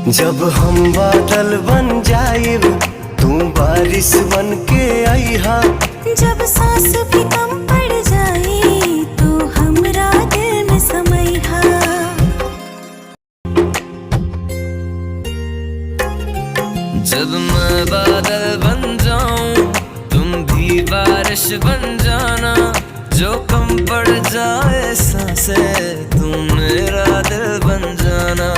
जब हम बादल बन जाइब तू बारिश बन के आईहा। जब सांस भी कम पड़ जाए तो हमरा दिल में समैहा। जब मैं बादल बन जाऊं तुम भी बारिश बन जाना। जो कम पड़ जाए सांसें तुम मेरा दिल बन जाना।